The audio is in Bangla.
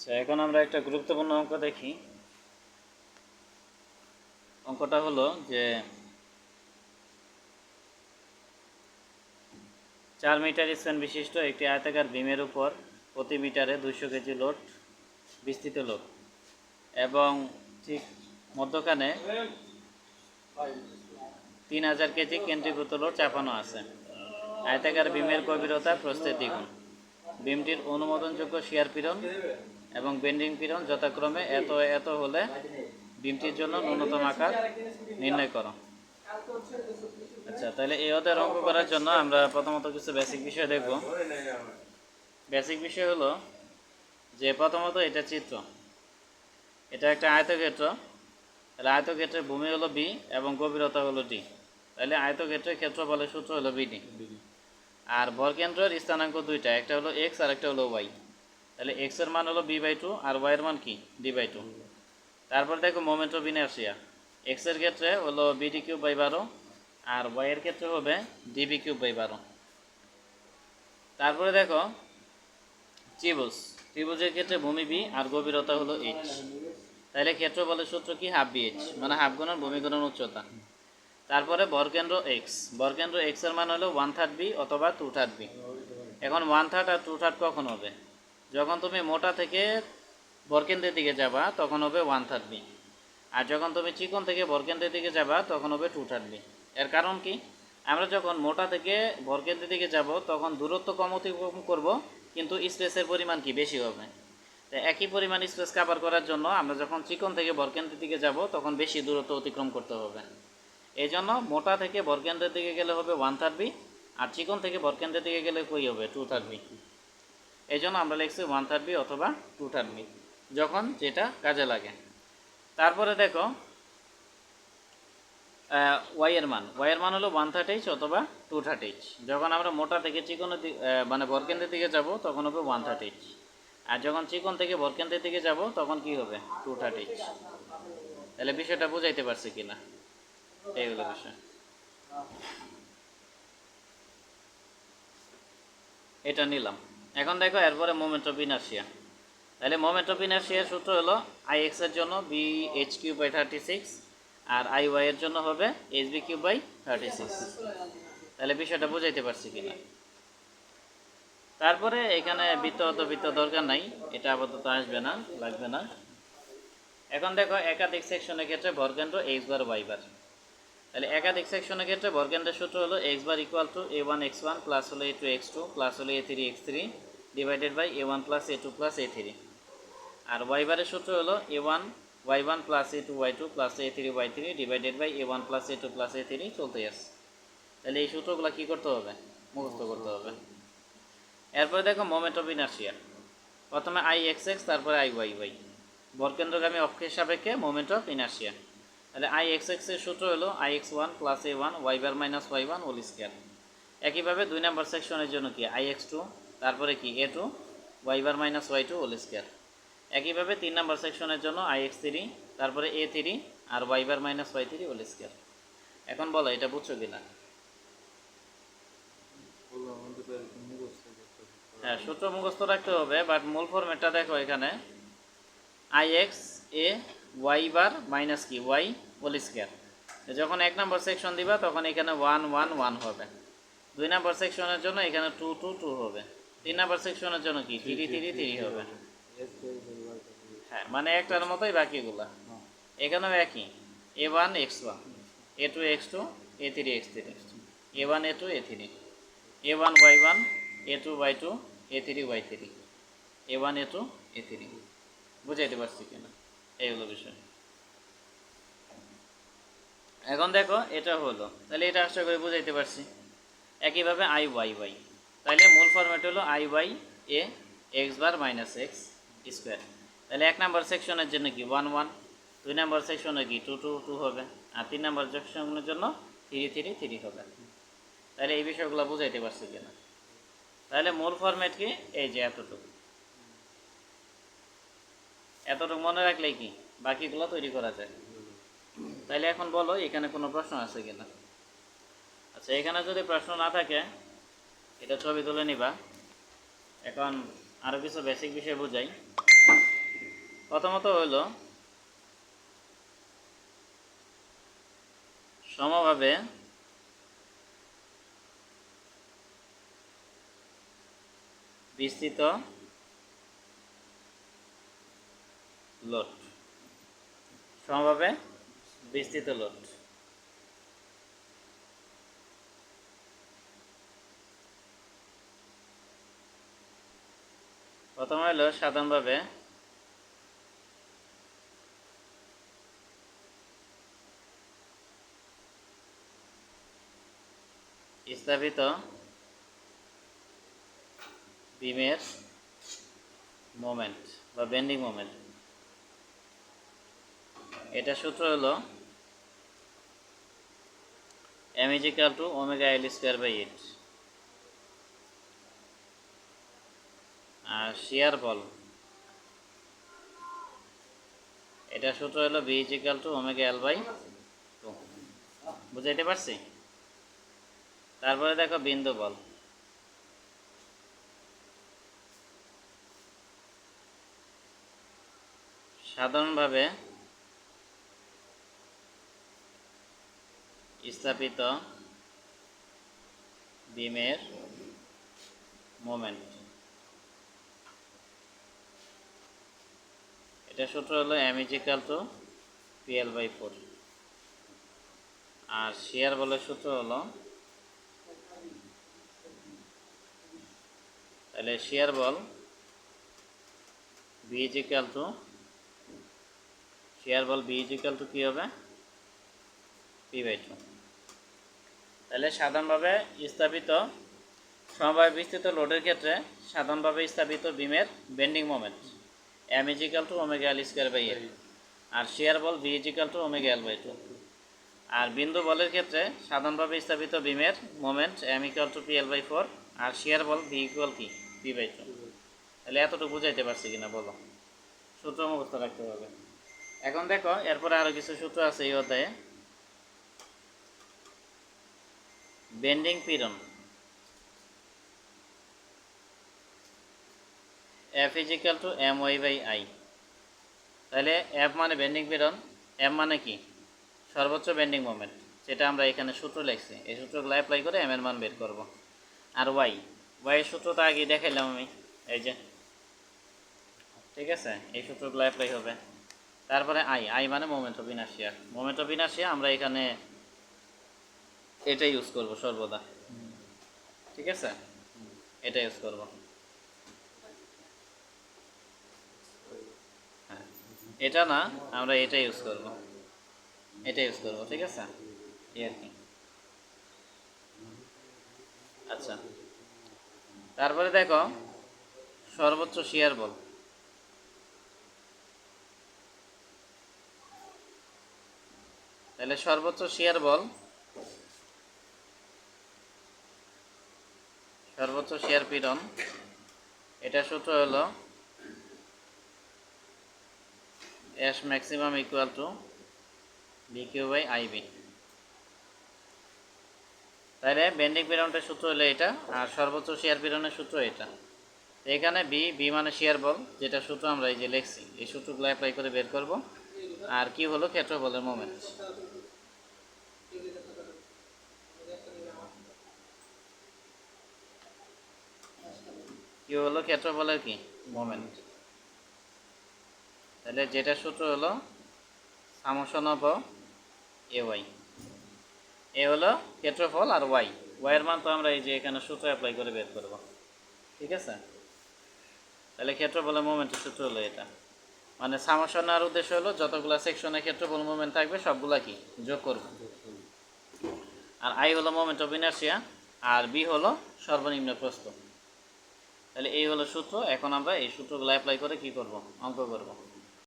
আচ্ছা, এখন আমরা একটা গুরুত্বপূর্ণ অঙ্ক দেখি। অঙ্কটা হলো যে 4 মিটার স্প্যান বিশিষ্ট একটি আয়তাকার বিমের উপর প্রতি মিটারে 200 কেজি লোড বিস্তৃত লোড এবং ঠিক মধ্যখানে 3000 কেজি কেন্দ্রীভূত লোড চাপানো আছে। আয়তাকার বিমের গভীরতা প্রস্থের দ্বিগুণ। বিমটির অনুমোদনযোগ্য শিয়ার পীড়ন এবং বেন্ডিং পীড়ন যথাক্রমে এত এত হলে বিমটির জন্য ন্যূনতম আকার নির্ণয় করো। আচ্ছা, তাহলে এই অধ্যায়ের অঙ্ক করার জন্য আমরা প্রথমত কিছু বেসিক বিষয় দেখব। বেসিক বিষয় হলো যে প্রথমত এটা চিত্র, এটা একটা আয়তক্ষেত্র। তাহলে আয়তক্ষেত্রের ভূমি হলো বি এবং গভীরতা হলো ডি। তাহলে আয়তক্ষেত্রের ক্ষেত্রফলের সূত্র হলো বিডি। আর ভরকেন্দ্রের স্থানাঙ্ক দুইটা, একটা হলো এক্স আর একটা হলো ওয়াই। তাহলে এক্স এর মান হলো b/2 আর ওয়াই এর মান কি d/2। তারপর দেখো মোমেন্ট অফ ইনারশিয়া, এক্স এর ক্ষেত্রে হলো bd3/12 আর ওয়াই এর ক্ষেত্রে হবে dv3/12। তারপরে দেখো ত্রিভুজের ক্ষেত্রে ভূমি বি আর গভীরতা হলো এইচ। তাহলে ক্ষেত্রফলের সূত্র কি হাফ বিএইচ, মানে হাফ গুণন ভূমি গুণন উচ্চতা। তারপরে ভরকেন্দ্র এক্স এর মান হলো 1/3 বি অথবা 2/3 বি। এখন 1/3 আর 2/3 কখন হবে? যখন তুমি মোটা থেকে বরকেন্দ্রের দিকে যাবা তখন হবে 1/3 বি, আর যখন তুমি চিকন থেকে বরকেন্দ্রের দিকে যাবা তখন হবে 2/3 বি। এর কারণ কি? আমরা যখন মোটা থেকে বরকেন্দ্রের দিকে যাব তখন দূরত্ব কম অতিক্রম করব, কিন্তু স্পেসের পরিমাণ কি বেশি হবে। তাই একই পরিমাণ স্পেস কভার করার জন্য আমরা যখন চিকন থেকে বরকেন্দ্রের দিকে যাব তখন বেশি দূরত্ব অতিক্রম করতে হবে। এই জন্য মোটা থেকে বরকেন্দ্রের দিকে গেলে হবে 1/3 বি, আর চিকন থেকে বরকেন্দ্রের দিকে গেলে কই হবে 2/3 বি। এই জন্য আমরা লিখছি 1/3 বি অথবা 2/3 বি, যখন যেটা কাজে লাগে। তারপরে দেখো ওয়াই এর মান হলো 1/3 অথবা 2/3। যখন আমরা মোটা থেকে চিকনের মানে বরকেন্দ্রের দিকে যাব তখন হবে 1/3, আর যখন চিকন থেকে বরকেন্দ্রের দিকে যাব তখন কি হবে 2/3। তাহলে বিষয়টা বুঝাইতে পারছি কিনা, এই হলো বিষয়। এটা নিলাম। এখন দেখো এরপরে মোমেন্ট অফ ইনারশিয়া। তাহলে মোমেন্ট অফ ইনারশিয়ার সূত্র হলো আই এক্স এর জন্য bh3/36 আর আই ওয়াই এর জন্য হবে hb3/36। তাহলে বিষয়টা বুঝাইতে পারছি কিনা। তারপরে এখানে বৃত্ত দরকার নাই, এটা আপাতত আসবে না, লাগবে না। এখন দেখো একাধিক সেকশনের ক্ষেত্রে ভরকেন্দ্র এক্স বার ওয়াই বার। তাহলে একাধিক সেকশনের ক্ষেত্রে ভরকেন্দ্রের সূত্র হলো x bar equal to a1x1 plus হলো a2x2 প্লাস হলো a3x3 divided by a1 plus a2 plus a3। আর ওয়াই বারের সূত্র হলো a1 y1 plus a2 y2 plus a3 y3 divided by a1 plus a2 plus a3 চলতে আসে। তাহলে এই সূত্রগুলো কী করতে হবে? মুখস্থ করতে হবে। এরপরে দেখো মোমেন্ট অফ ইনারশিয়া। প্রথমে আই এক্স এক্স, তারপরে আই ওয়াই ওয়াই। বরকেন্দ্রগামী অক্ষের সাপেক্ষে মোমেন্ট অফ ইনারশিয়া। তাহলে আই এক্স এক্সের সূত্র হলো ix1 plus a1 y bar minus y1 whole square. একইভাবে 2 নম্বর সেকশনের জন্য কি ix2, তারপরে কি a2 y bar minus y2 whole square. একইভাবে 3 নম্বর সেকশনের জন্য ix3, তারপরে a3 আর y bar minus y3 whole square. এখন বলো এটা বুঝছো কিনা? হ্যাঁ, সূত্র মুখস্থ রাখতে হবে, বাট মূল ফরম্যাটটা দেখো এখানে ix a y bar minus কি y হোল স্কয়ার। যখন 1 নম্বর সেকশন দিবা তখন এখানে 1 1 1 হবে। 2 নম্বর সেকশনের জন্য এখানে 2 2 2 হবে। 3 নম্বর সেকশনের জন্য কি 3 3 3 হবে। হ্যাঁ, মানে একটার মতোই বাকিগুলা। এখানেও একই a1 x1 a2 x2 a3 x3 a1 a2 a3 a1 y1 a2 y2 a3 y3 a1 a2 a3। বুঝাইতে পারছি কিনা, এই হলো বিষয়। এখন দেখো এটা হলো, তাহলে এটা আশা করি বুঝাইতে পারছি। একইভাবে আই ওয়াই ওয়াই, তাহলে মূল ফরম্যাট হলো I y a x bar minus x square. তাহলে 1 নম্বর সেকশনের জন্য কি 1 1, 2 নম্বর সেকশনে কি 2 2 2 হবে, আর 3 নম্বর সেকশনের জন্য 3 3 3 হবে। তাহলে এই বিষয়গুলো বুঝাইতে পারছি কিনা। তাহলে মূল ফরম্যাট কি এই যে এতটুকু মনে রাখলেই কি বাকিগুলো তৈরি করা যায়। তাহলে এখন বলো এখানে কোনো প্রশ্ন আছে কিনা। আচ্ছা, এখানে যদি প্রশ্ন না থাকে এটা ছবি তুলে নিবা। এখন আরও কিছু বেসিক বিষয় বোঝাই। প্রথমত হইল সমভাবে বিস্তৃত লোড, সমভাবে বিস্তৃত লোড। প্রথম হইল সাধারণভাবে স্থাপিত বিমের মোমেন্ট বা বেন্ডিং মোমেন্ট। এটা সূত্র হলো m = ω/L²/8। আর শিয়ার বল, এটা সূত্র হলো B = ω/L/2। বুঝাইতে পারছি? তারপরে দেখো বিন্দু বল, সাধারণভাবে স্থাপিত বিমের মোমেন্ট। এটা সূত্র হলো m = PL/4। আর শিয়ার বলের সূত্র হলো, তাহলে শিয়ার বল B = কি হবে? P/2। তাহলে সাধারণভাবে স্থাপিত সমভাবে বিস্তৃত লোডের ক্ষেত্রে সাধারণভাবে স্থাপিত বিমের বেন্ডিং মোমেন্ট m = ω/L²/8। আর শিয়ার বল B = ω/L/2। আর বিন্দু বলের ক্ষেত্রে সাধারণভাবে স্থাপিত বিমের মোমেন্ট m = PL/4 আর শিয়ার বল B = কি? P/2। তাহলে এতটুকু বুঝাইতে পারছি কিনা বলো? সূত্র মুখস্থ রাখতে হবে। এখন দেখো এরপরে আরও কিছু সূত্র আছে এই অধ্যায়ে। বেন্ডিং পীড়ন F = my/I। তাহলে F মানে বেন্ডিং পীড়ন, M মানে কি? সর্বোচ্চ বেন্ডিং মোমেন্ট, যেটা আমরা এখানে সূত্র লিখছি। এই সূত্রগুলো অ্যাপ্লাই করে M এর মান বের করব। আর Y এর সূত্রটা আগে দেখাইলাম আমি, এই যে, ঠিক আছে? এই সূত্রগুলো অ্যাপ্লাই হবে। তারপরে I মানে moment of inertia. Moment of inertia আমরা এখানে এটা ইউজ করব সর্বদা, ঠিক আছে? এটা ইউজ করব। হ্যাঁ, এটা না, আমরা এটা ইউজ করব, ঠিক আছে? এই আর কি। আচ্ছা, তারপরে দেখো সর্বোচ্চ শিয়ার বল। তাহলে সর্বোচ্চ শিয়ার বল, সর্বোচ্চ শিয়ার পীড়ন, এটা সূত্র হলো S maximum = BQ/IB। তাহলে বেন্ডিং পীড়নটার সূত্র হলো এটা, আর সর্বোচ্চ শিয়ার পীড়নের সূত্র এটা। এখানে বি মানে শিয়ার বল, যেটা সূত্র আমরা এই যে লিখছি, এই সূত্রগুলো অ্যাপ্লাই করে বের করব। আর কি হলো? ক্ষেত্রফলের মোমেন্ট। কি হলো? ক্ষেত্রফলের কি? মোমেন্ট। তাহলে যেটা সূত্র হলো সামেশন অফ AY। এ হলো ক্ষেত্রফল, আর ওয়াই এর মান তো আমরা এই যে এখানে সূত্র অ্যাপ্লাই করে বের করব, ঠিক আছে? তাহলে ক্ষেত্রফলের মোমেন্টের সূত্র হলো এটা। মানে সামেশন আর উদ্দেশ্য হলো যতগুলো সেকশনে ক্ষেত্রফল মোমেন্ট থাকবে সবগুলা কি যোগ করব। আর I হলো মোমেন্ট অফ ইনারশিয়া, আর B হলো সর্বনিম্ন প্রস্থ। তাহলে এই হলো সূত্র। এখন আমরা এই সূত্রগুলো অ্যাপ্লাই করে কি করব? অঙ্ক করব।